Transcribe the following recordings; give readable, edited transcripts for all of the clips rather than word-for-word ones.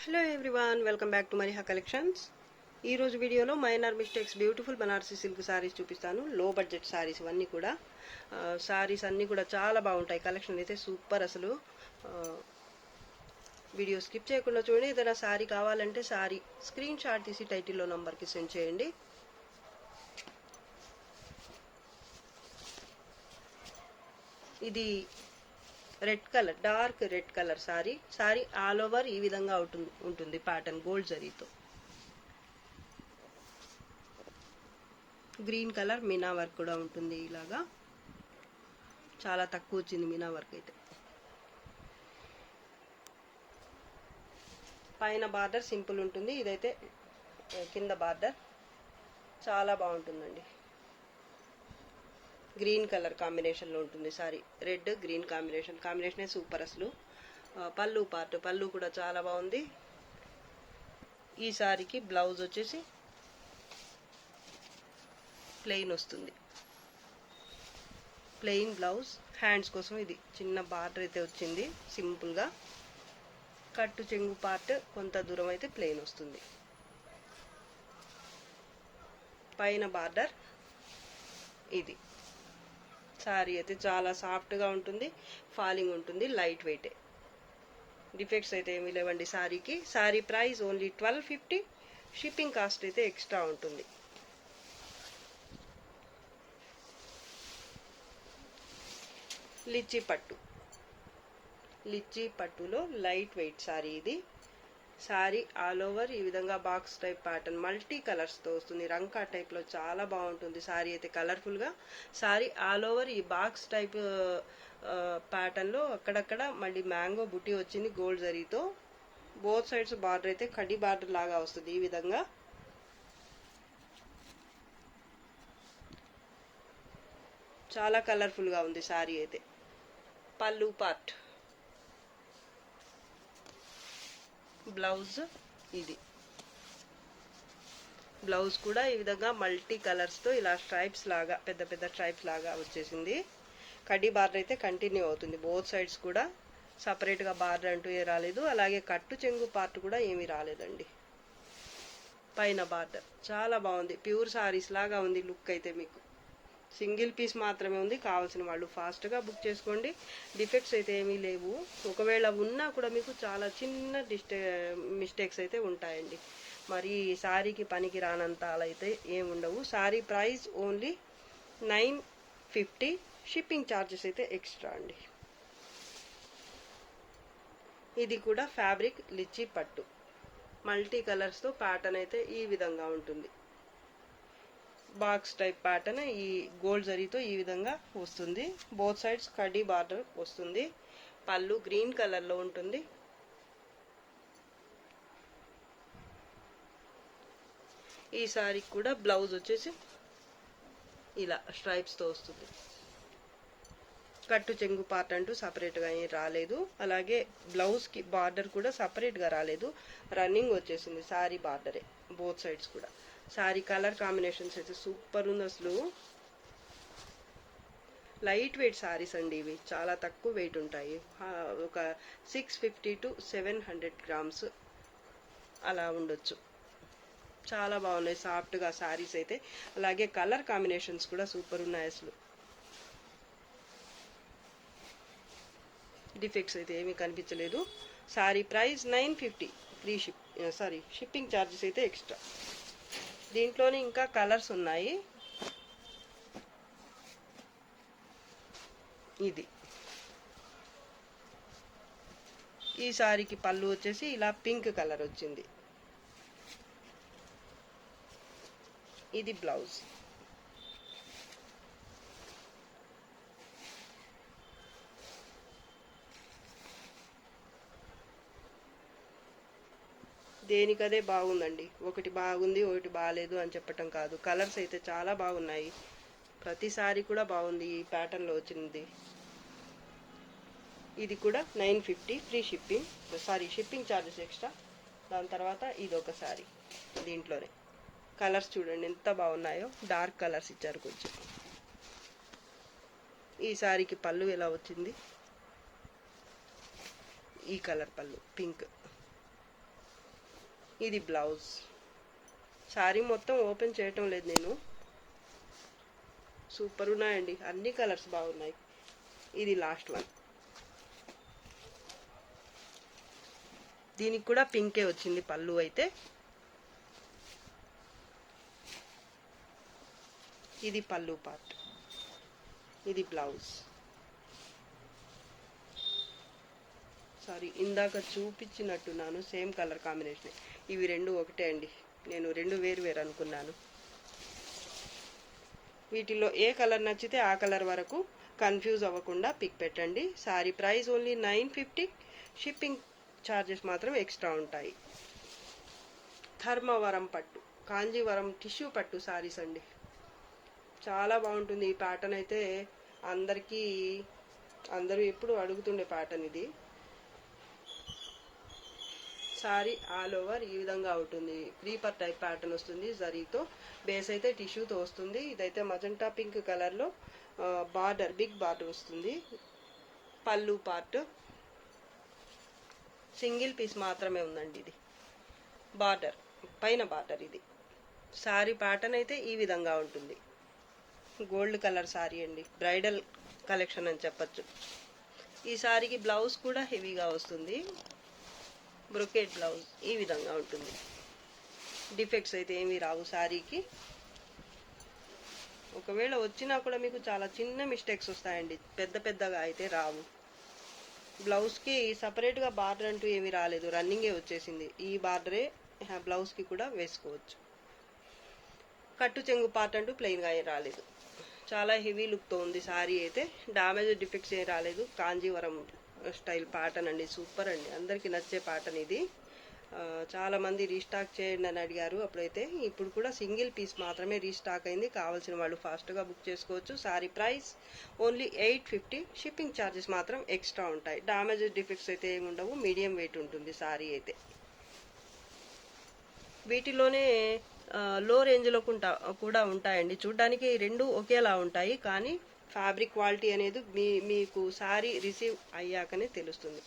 Hello everyone, welcome back to Mariha collections. ఈ రోజు వీడియోలో minor mistakes beautiful Banarasi silk sarees చూపిస్తాను. లో బడ్జెట్ సారీస్ ఇవన్నీ కూడా. సారీస్ అన్నీ కూడా చాలా బాగుంటాయి. కలెక్షన్ అయితే సూపర్ అసలు. వీడియో స్కిప్ చేయకుండా చూడండి. ఏదైనా సారీ కావాలంటే సారీ స్క్రీన్ షాట్ తీసి టైటిల్లో నంబర్కి సెండ్ చేయండి. ఇది red colour, dark red colour sorry all over ఈ విధంగా ఉంటుంది ప్యాటర్న్ గోల్డ్ జరీతో. గ్రీన్ కలర్ మీనా వర్క్ కూడా ఉంటుంది. ఇలాగా చాలా తక్కువ వచ్చింది మీనా వర్క్ అయితే. పైన బార్డర్ సింపుల్ ఉంటుంది, ఇదైతే కింద బార్డర్ చాలా బాగుంటుందండి. గ్రీన్ కలర్ కాంబినేషన్లో ఉంటుంది సారీ. రెడ్ గ్రీన్ కాంబినేషనే సూపర్ అసలు. పళ్ళు కూడా చాలా బాగుంది. ఈ సారీకి బ్లౌజ్ వచ్చేసి ప్లెయిన్ వస్తుంది. Plain blouse. హ్యాండ్స్ కోసం ఇది చిన్న బార్డర్ అయితే వచ్చింది సింపుల్గా. కట్టు చెంగు పార్ట్ కొంత దూరం అయితే ప్లెయిన్ వస్తుంది. పైన బార్డర్ ఇది. సారీ అయితే చాలా సాఫ్ట్గా ఉంటుంది, ఫాలింగ్ ఉంటుంది, లైట్ వెయిటే. డిఫెక్ట్స్ అయితే ఏమీ లేవండి సారీకి. Saree price only 1250. Shipping cost అయితే ఎక్స్ట్రా ఉంటుంది. లిచ్చీ పట్టులో లైట్ వెయిట్ సారీ ఇది. సారీ ఆల్ ఓవర్ ఈ విధంగా బాక్స్ టైప్ ప్యాటర్న్ మల్టీ కలర్స్తో వస్తుంది. రంకా టైప్లో చాలా బాగుంటుంది సారీ అయితే కలర్ఫుల్గా. సారీ ఆల్ ఓవర్ ఈ బాక్స్ టైప్ ప్యాటర్న్లో అక్కడక్కడ మళ్ళీ మ్యాంగో బుట్టి వచ్చింది గోల్డ్ జరీతో. బోత్ సైడ్స్ బార్డర్ అయితే కడ్డీ బార్డర్ లాగా వస్తుంది ఈ విధంగా. చాలా కలర్ఫుల్గా ఉంది సారీ అయితే. పళ్ళు పార్ట్, బ్లౌజ్ ఇది. బ్లౌజ్ కూడా ఈ విధంగా మల్టీ కలర్స్తో ఇలా స్ట్రైప్స్ లాగా పెద్ద పెద్ద స్ట్రైప్స్ లాగా వచ్చేసింది. కడ్డీ బార్డర్ అయితే కంటిన్యూ అవుతుంది. బోత్ సైడ్స్ కూడా సపరేట్గా బార్డర్ అంటూ ఏ రాలేదు. అలాగే కట్టు చెంగు పార్ట్ కూడా ఏమీ రాలేదండి. పైన బార్డర్ చాలా బాగుంది. ప్యూర్ సారీస్ లాగా ఉంది లుక్ అయితే. మీకు సింగిల్ పీస్ మాత్రమే ఉంది. కావాల్సిన వాళ్ళు ఫాస్ట్గా బుక్ చేసుకోండి. డిఫెక్ట్స్ అయితే ఏమీ లేవు. ఒకవేళ ఉన్నా కూడా మీకు చాలా చిన్న మిస్టేక్స్ అయితే ఉంటాయండి. మరి సారీకి పనికి రానంత అలా అయితే ఏముండవు. Sorry price only 950. Shipping charges అయితే ఎక్స్ట్రా అండి. ఇది కూడా ఫ్యాబ్రిక్ లిచ్చీ పట్టు. మల్టీ కలర్స్తో ప్యాటర్న్ అయితే ఈ విధంగా ఉంటుంది. బాక్స్ టైప్ ప్యాటర్న్ ఈ గోల్డ్ జరీతో ఈ విధంగా వస్తుంది. బోత్ సైడ్స్ కడ్డీ బార్డర్ వస్తుంది. పళ్ళు గ్రీన్ కలర్లో ఉంటుంది. ఈ సారీకి కూడా బ్లౌజ్ వచ్చేసి ఇలా స్ట్రైప్స్తో వస్తుంది. కట్టు చెంగు పార్ట్ అంటూ సపరేట్గా ఏం రాలేదు. అలాగే బ్లౌజ్కి బార్డర్ కూడా సపరేట్గా రాలేదు, రన్నింగ్ వచ్చేసింది సారీ బార్డరే బోత్ సైడ్స్ కూడా. సారీ కలర్ కాంబినేషన్స్ అయితే సూపర్ ఉంది అసలు. లైట్ వెయిట్ సారీస్ అండి ఇవి. చాలా తక్కువ వెయిట్ ఉంటాయి. ఒక 650 to 700 grams అలా ఉండొచ్చు. చాలా బాగున్నాయి సాఫ్ట్గా సారీస్ అయితే. అలాగే కలర్ కాంబినేషన్స్ కూడా సూపర్ ఉన్నాయి అసలు. డిఫెక్ట్స్ అయితే ఏమీ కనిపించలేదు. Sorry price 950. షిప్పింగ్ ఛార్జెస్ అయితే ఎక్స్ట్రా. దీంట్లోనే ఇంకా కలర్స్ ఉన్నాయి. ఇది ఈ సారీకి పళ్ళు వచ్చేసి ఇలా పింక్ కలర్ వచ్చింది. ఇది బ్లౌజ్. దేనికదే బాగుందండి. ఒకటి బాగుంది ఒకటి బాగాలేదు అని చెప్పటం కాదు. కలర్స్ అయితే చాలా బాగున్నాయి. ప్రతిసారి కూడా బాగుంది ఈ ప్యాటర్న్లో వచ్చింది. ఇది కూడా 950. Shipping charges extra. దాని తర్వాత ఇది ఒక సారీ. దీంట్లోనే కలర్స్ చూడండి ఎంత బాగున్నాయో. డార్క్ కలర్స్ ఇచ్చారు కొంచెం. ఈ సారీకి పళ్ళు ఎలా వచ్చింది, ఈ కలర్ పళ్ళు పింక్. ఇది బ్లౌజ్. శారీ మొత్తం ఓపెన్ చేయటం లేదు నేను. సూపర్ ఉన్నాయండి, అన్ని కలర్స్ బాగున్నాయి. ఇది లాస్ట్ వన్. దీనికి కూడా పింకే వచ్చింది పళ్ళు అయితే. ఇది పళ్ళు పార్ట్, ఇది బ్లౌజ్. సారీ, ఇందాక చూపించినట్టున్నాను సేమ్ కలర్ కాంబినేషన్. ఇవి రెండు ఒకటే అండి, నేను రెండు వేరు వేరు అనుకున్నాను. వీటిలో ఏ కలర్ నచ్చితే ఆ కలర్ వరకు కన్ఫ్యూజ్ అవ్వకుండా పిక్ పెట్టండి. Sorry price only 950. Shipping charges మాత్రం ఎక్స్ట్రా ఉంటాయి. ధర్మవరం పట్టు, కాంజీవరం టిష్యూ పట్టు సారీస్ అండి. చాలా బాగుంటుంది ఈ ప్యాటర్న్ అయితే. అందరూ ఎప్పుడు అడుగుతుండే ప్యాటర్న్ ఇది. సారీ ఆల్ ఓవర్ ఈ విధంగా ఉంటుంది. క్రీపర్ టైప్ ప్యాటర్న్ వస్తుంది జరీతో. బేస్ అయితే టిష్యూతో వస్తుంది. ఇదైతే మజంటా పింక్ కలర్లో బార్డర్, బిగ్ బార్డర్ వస్తుంది. పళ్ళు పార్ట్ సింగిల్ పీస్ మాత్రమే ఉందండి. ఇది బార్డర్, పైన బార్డర్. ఇది సారీ ప్యాటర్న్ అయితే ఈ విధంగా ఉంటుంది. గోల్డ్ కలర్ సారీ అండి, బ్రైడల్ కలెక్షన్ అని చెప్పచ్చు. ఈ సారీకి బ్లౌజ్ కూడా హెవీగా వస్తుంది. బ్రొకేట్ బ్లౌజ్ ఈ విధంగా ఉంటుంది. డిఫెక్ట్స్ అయితే ఏమీ రావు సారీకి. ఒకవేళ వచ్చినా కూడా మీకు చాలా చిన్న మిస్టేక్స్ వస్తాయండి, పెద్ద పెద్దగా అయితే రావు. బ్లౌజ్కి సపరేట్గా బార్డర్ అంటూ ఏమీ రాలేదు, రన్నింగే వచ్చేసింది. ఈ బార్డరే బ్లౌజ్కి కూడా వేసుకోవచ్చు. కట్టు చెంగు పార్ట్ అంటూ ప్లెయిన్గా ఏం రాలేదు. చాలా హెవీ లుక్తో ఉంది సారీ అయితే. డ్యామేజ్ డిఫెక్ట్స్ ఏం రాలేదు. కాంజీవరం స్టైల్ ప్యాటర్న్ అండి, సూపర్ అండి. అందరికీ నచ్చే ప్యాటర్న్ ఇది. చాలామంది రీస్టాక్ చేయండి అని అడిగారు అప్పుడైతే. ఇప్పుడు కూడా సింగిల్ పీస్ మాత్రమే రీస్టాక్ అయింది. కావాల్సిన వాళ్ళు ఫాస్ట్గా బుక్ చేసుకోవచ్చు. Sorry price only 850. Shipping charges మాత్రం ఎక్స్ట్రా ఉంటాయి. డ్యామేజ్ డిఫెక్ట్స్ అయితే ఏమి ఉండవు. మీడియం వెయిట్ ఉంటుంది సారీ అయితే. వీటిలోనే లో రేంజ్లో కూడా ఉంటాయండి. చూడ్డానికి రెండు ఒకేలా ఉంటాయి, కానీ ఫ్యాబ్రిక్ క్వాలిటీ అనేది మీకు సారీ రిసీవ్ అయ్యాకనే తెలుస్తుంది.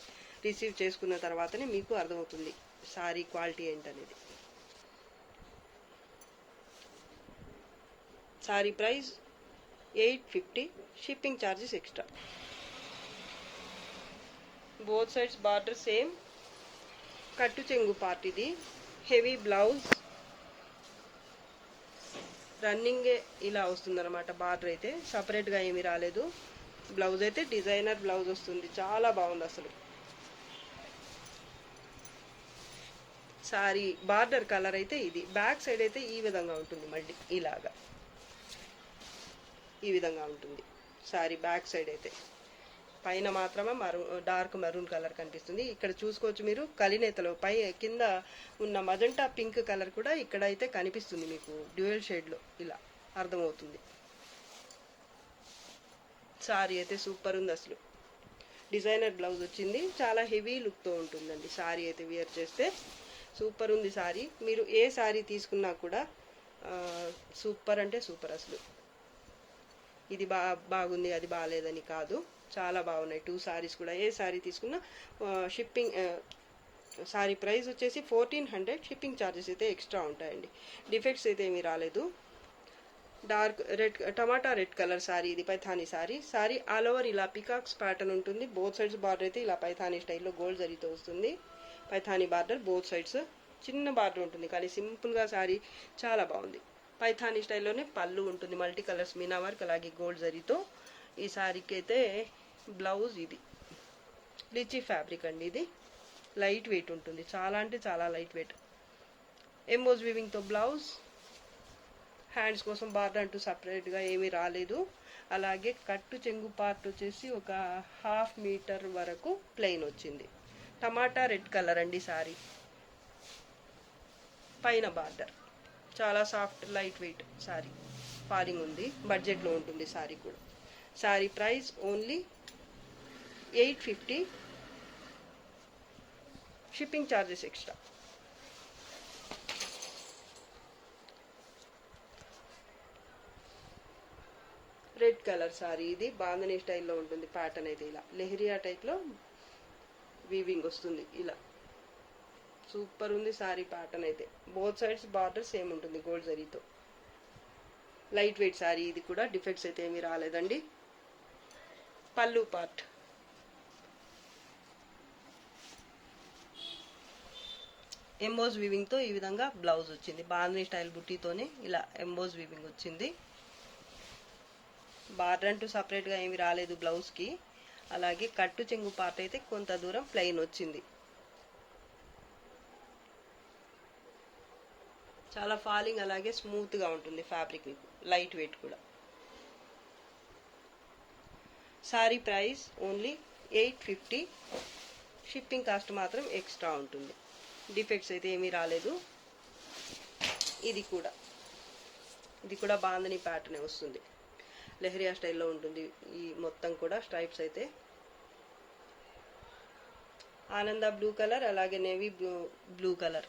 రిసీవ్ చేసుకున్న తర్వాతనే మీకు అర్థమవుతుంది సారీ క్వాలిటీ ఏంటనేది. Sorry price 850. Shipping charges extra. Both sides border same. కట్టు చెంగు పార్ట్ ఇది. హెవీ బ్లౌజ్, రన్నింగే ఇలా వస్తుందన్నమాట. బార్డర్ అయితే సపరేట్గా ఏమీ రాలేదు. బ్లౌజ్ అయితే డిజైనర్ బ్లౌజ్ వస్తుంది, చాలా బాగుంది అసలు. సారీ బార్డర్ కలర్ అయితే ఇది. బ్యాక్ సైడ్ అయితే ఈ విధంగా ఉంటుంది, మళ్ళీ ఇలాగా ఈ విధంగా ఉంటుంది సారీ బ్యాక్ సైడ్ అయితే. పైన మాత్రమే డార్క్ మెరూన్ కలర్ కనిపిస్తుంది. ఇక్కడ చూసుకోవచ్చు మీరు, కలినేతలో కింద ఉన్న మజంటా పింక్ కలర్ కూడా ఇక్కడ అయితే కనిపిస్తుంది మీకు, డ్యూయల్ షేడ్లో ఇలా అర్థమవుతుంది. సారీ అయితే సూపర్ ఉంది అసలు. డిజైనర్ బ్లౌజ్ వచ్చింది, చాలా హెవీ లుక్తో ఉంటుందండి సారీ అయితే. వేర్ చేస్తే సూపర్ ఉంది సారీ. మీరు ఏ సారీ తీసుకున్నా కూడా సూపర్ అంటే సూపర్ అసలు. ఇది బాగుంది అది బాగాలేదని కాదు, చాలా బాగున్నాయి. 2 సారీస్ కూడా ఏ సారీ తీసుకున్నా. షిప్పింగ్ సారీ ప్రైస్ వచ్చేసి 1400. షిప్పింగ్ ఛార్జెస్ అయితే ఎక్స్ట్రా ఉంటాయండి. డిఫెక్ట్స్ అయితే ఏమీ రాలేదు. డార్క్ రెడ్, టమాటా రెడ్ కలర్ సారీ ఇది. Paithani sorry. Sorry all over ఇలా పికాక్స్ ప్యాటర్న్ ఉంటుంది. బోత్ సైడ్స్ బార్డర్ అయితే ఇలా పైథానీ స్టైల్లో గోల్డ్ జరీతో వస్తుంది. Paithani border both sides. చిన్న బార్డర్ ఉంటుంది కానీ సింపుల్గా సారీ చాలా బాగుంది. పైథానీ స్టైల్లోనే పళ్ళు ఉంటుంది, మల్టీ కలర్స్ మీనా వర్క్ అలాగే గోల్డ్ జరీతో. ఈ సారీకి అయితే బ్లౌజ్ ఇది లిచీ ఫ్యాబ్రిక్ అండి. ఇది లైట్ వెయిట్ ఉంటుంది, చాలా అంటే చాలా లైట్ వెయిట్. ఎంబోజ్ వీవింగ్తో బ్లౌజ్. హ్యాండ్స్ కోసం బార్డర్ అంటూ సపరేట్గా ఏమీ రాలేదు. అలాగే కట్టు చెంగు పార్ట్ వచ్చేసి ఒక 1/2 మీటర్ వరకు ప్లెయిన్ వచ్చింది. టమాటా రెడ్ కలర్ అండి సారీ. పైన బార్డర్ చాలా soft light weight sorry. Falling ఉంది, బడ్జెట్లో ఉంటుంది సారీ కూడా. Sorry price only 850. Shipping charges extra. Red colour sorry ఇది. బాంధనీ స్టైల్లో ఉంటుంది ప్యాటర్న్ అయితే. ఇలా లెహరియా టైప్లో వీవింగ్ వస్తుంది ఇలా. సూపర్ ఉంది సారీ ప్యాటర్న్ అయితే. బోత్ సైడ్స్ బార్డర్ సేమ్ ఉంటుంది గోల్డ్ జరీతో. లైట్ వెయిట్ సారీ ఇది కూడా, డిఫెక్ట్స్ అయితే ఏమీ రాలేదండి. పళ్ళు పార్ట్ ఎంబోజ్ వీవింగ్తో ఈ విధంగా బ్లౌజ్ వచ్చింది. బాంధనీ స్టైల్ బుట్టీతోనే ఇలా ఎంబోజ్ వీవింగ్ వచ్చింది. బార్డర్ అంటూ సపరేట్గా ఏమి రాలేదు బ్లౌజ్కి. అలాగే కట్టు చెంగు పార్ట్ అయితే కొంత దూరం ప్లెయిన్ వచ్చింది. చాలా ఫాలింగ్ అలాగే స్మూత్గా ఉంటుంది ఫ్యాబ్రిక్, మీకు లైట్ వెయిట్ కూడా. Sorry price only 850. Shipping cost మాత్రం ఎక్స్ట్రా ఉంటుంది. డిఫెక్ట్స్ అయితే ఏమీ రాలేదు. ఇది కూడా బాంధనీ ప్యాటర్నే వస్తుంది. లెహరియా స్టైల్లో ఉంటుంది ఈ మొత్తం కూడా. స్ట్రైప్స్ అయితే ఆనంద బ్లూ కలర్ అలాగే నేవీ బ్లూ కలర్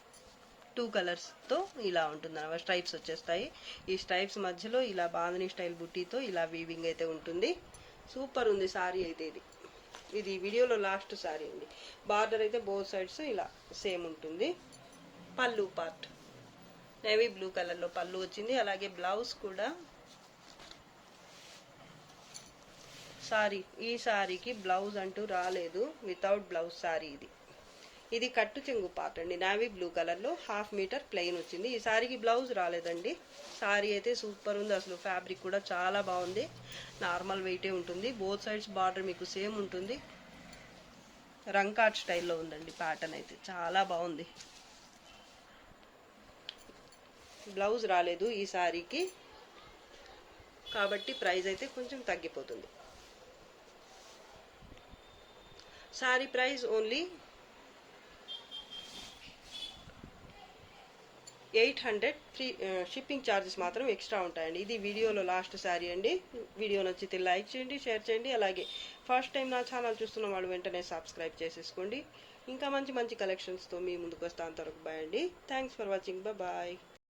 2 కలర్స్తో ఇలా ఉంటుంది అన్నమాట. స్ట్రైప్స్ వచ్చేస్తాయి. ఈ స్ట్రైప్స్ మధ్యలో ఇలా బాంధనీ స్టైల్ బుట్టీతో ఇలా వీవింగ్ అయితే ఉంటుంది. సూపర్ ఉంది సారీ అయితే. ఇది వీడియోలో లాస్ట్ సారీ అండి. బార్డర్ అయితే బోత్ సైడ్స్ ఇలా సేమ్ ఉంటుంది. పళ్ళు పార్ట్ నేవీ బ్లూ కలర్లో పళ్ళు వచ్చింది. అలాగే బ్లౌజ్ కూడా ఈ సారీకి బ్లౌజ్ అంటూ రాలేదు, వితౌట్ బ్లౌజ్ సారీ ఇది కట్టు చెంగు పార్ట్ అండి. నేవీ బ్లూ కలర్లో 1/2 మీటర్ ప్లెయిన్ వచ్చింది. ఈ సారీకి బ్లౌజ్ రాలేదండి. సారీ అయితే సూపర్ ఉంది అసలు. ఫ్యాబ్రిక్ కూడా చాలా బాగుంది. నార్మల్ వెయిటే ఉంటుంది. బోత్ సైడ్స్ బార్డర్ మీకు సేమ్ ఉంటుంది. రంకాట్ స్టైల్లో ఉందండి ప్యాటర్న్ అయితే. చాలా బాగుంది. బ్లౌజ్ రాలేదు ఈ సారీకి కాబట్టి ప్రైస్ అయితే కొంచెం తగ్గిపోతుంది. Sorry price only 800. Free shipping charges మాత్రం ఎక్స్ట్రా ఉంటాయండి. ఇది వీడియోలో లాస్ట్ శారీ అండి. వీడియో నచ్చితే లైక్ చేయండి, షేర్ చేయండి. అలాగే ఫస్ట్ టైం నా ఛానల్ చూస్తున్న వాళ్ళు వెంటనే సబ్స్క్రైబ్ చేసేసుకోండి. ఇంకా మంచి మంచి కలెక్షన్స్తో మీ ముందుకు వస్తా. అంతవరకు బాయ్ అండి. Thanks for watching. బాయ్.